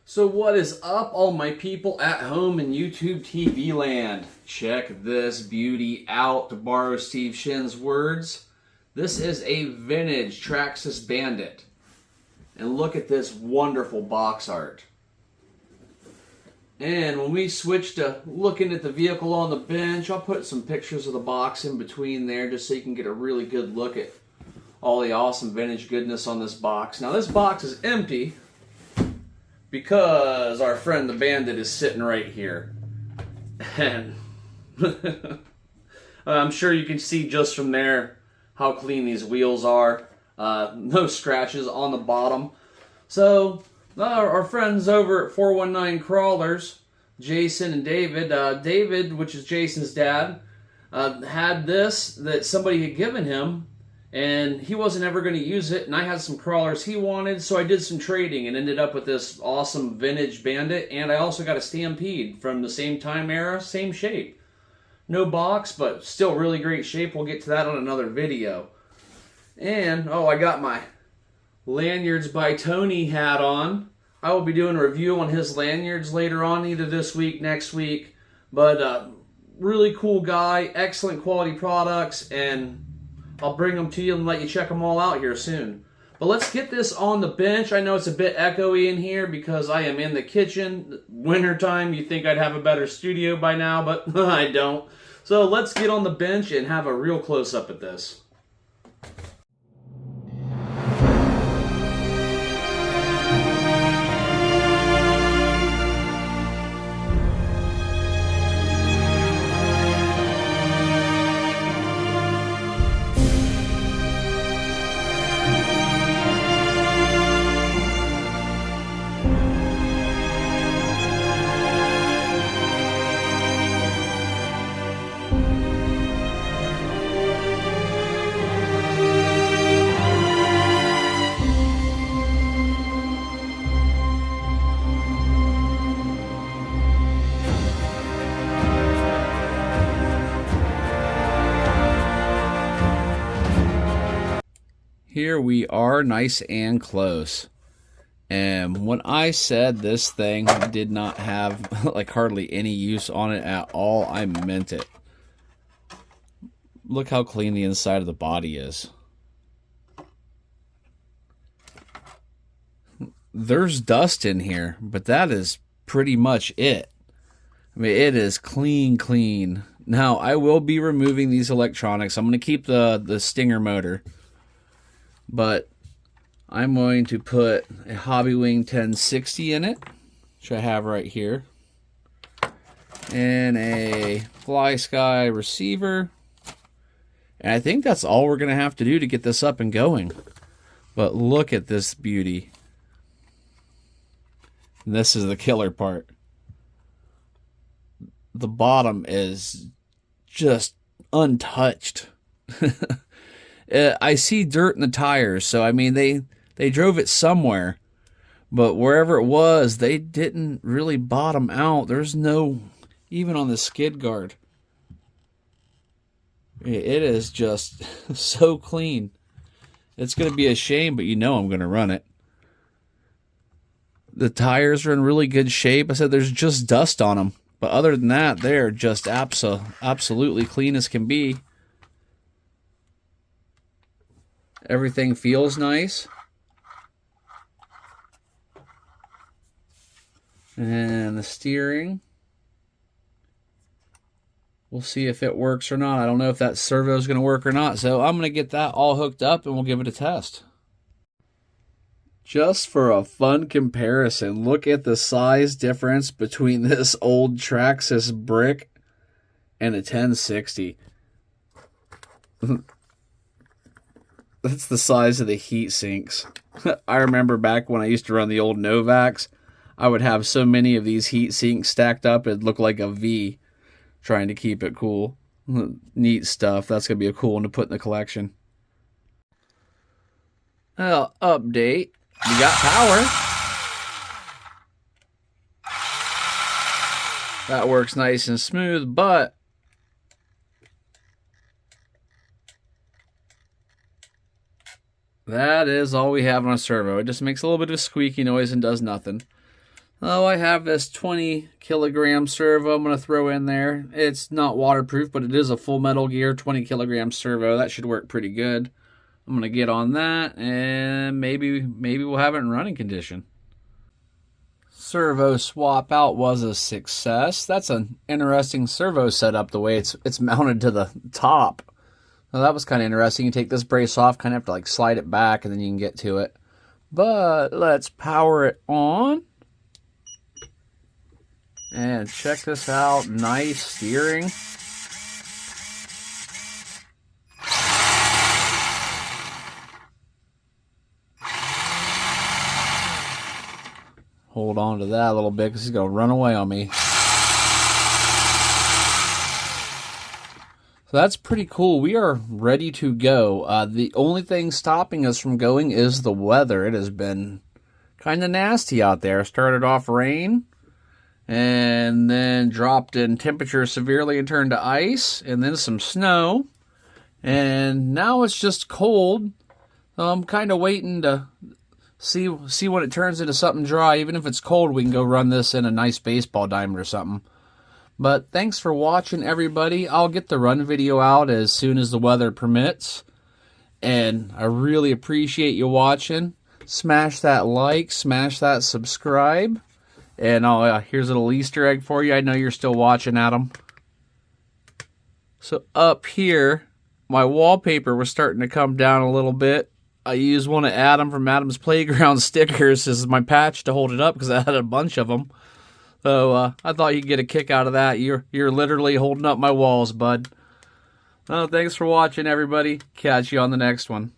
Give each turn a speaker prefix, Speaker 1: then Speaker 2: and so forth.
Speaker 1: So what is up, all my people at home in YouTube TV land? Check this beauty out, to borrow Steve Shin's words. This is a vintage Traxxas Bandit. And look at this wonderful box art. And when we switch to looking at the vehicle on the bench, I'll put some pictures of the box in between there just so you can get a really good look at all the awesome vintage goodness on this box. Now this box is empty because our friend the Bandit is sitting right here. And I'm sure you can see just from there how clean these wheels are. No scratches on the bottom. So our friends over at 419 Crawlers, Jason and David, David, which is Jason's dad, had this that somebody had given him, and he wasn't ever going to use it, and I had some crawlers he wanted, so I did some trading and ended up with this awesome vintage Bandit, and I also got a Stampede from the same time era, same shape. No box, but still really great shape. We'll get to that on another video. And, oh, I got my Lanyards by Tony hat on. I will be doing a review on his lanyards later on, either this week, next week. But really cool guy, excellent quality products, and I'll bring them to you and let you check them all out here soon. But let's get this on the bench. I know it's a bit echoey in here because I am in the kitchen. Wintertime, you'd think I'd have a better studio by now, but I don't. So let's get on the bench and have a real close-up at this. Here we are, nice and close. And when I said this thing did not have like hardly any use on it at all, I meant it. Look how clean the inside of the body is. There's dust in here, but that is pretty much it. I mean, it is clean, clean. Now, I will be removing these electronics. I'm going to keep the Stinger motor. But I'm going to put a Hobbywing 1060 in it, which I have right here, and a Fly Sky receiver. And I think that's all we're going to have to do to get this up and going. But look at this beauty. And this is the killer part. The bottom is just untouched. I see dirt in the tires, so I mean they drove it somewhere, but wherever it was, they didn't really bottom out. There's no, even on the skid guard. It is just so clean. It's going to be a shame, but you know I'm going to run it. The tires are in really good shape. I said there's just dust on them, but other than that, they're just absolutely clean as can be. Everything feels nice. And the steering. We'll see if it works or not. I don't know if that servo is going to work or not. So I'm going to get that all hooked up and we'll give it a test. Just for a fun comparison, look at the size difference between this old Traxxas brick and a 1060. That's the size of the heat sinks. I remember back when I used to run the old Novaks, I would have so many of these heat sinks stacked up, it'd look like a V, trying to keep it cool. Neat stuff. That's going to be a cool one to put in the collection. Well, update. We got power. That works nice and smooth, but that is all we have on a servo. It just makes a little bit of a squeaky noise and does nothing. Oh, I have this 20 kilogram servo I'm going to throw in there. It's not waterproof, but it is a full Metal Gear 20 kilogram servo. That should work pretty good. I'm going to get on that, and maybe we'll have it in running condition. Servo swap out was a success. That's an interesting servo setup, the way it's mounted to the top. Now that was kind of interesting. You take this brace off, kind of have to like slide it back, and then you can get to it. But let's power it on. And check this out, nice steering. Hold on to that a little bit because he's going to run away on me. So that's pretty cool. We are ready to go. The only thing stopping us from going is the weather. It has been kind of nasty out there. Started off rain, and then dropped in temperature severely and turned to ice, and then some snow, and now it's just cold. I'm kind of waiting to see when it turns into something dry. Even if it's cold, we can go run this in a nice baseball diamond or something. But thanks for watching, everybody. I'll get the run video out as soon as the weather permits, and I really appreciate you watching. Smash that like, smash that subscribe. And here's a little Easter egg for you. I know you're still watching, Adam. So up here, my wallpaper was starting to come down a little bit. I used one of Adam from Adam's Playground stickers as my patch to hold it up because I had a bunch of them. So I thought you'd get a kick out of that. You're literally holding up my walls, bud. Thanks for watching, everybody. Catch you on the next one.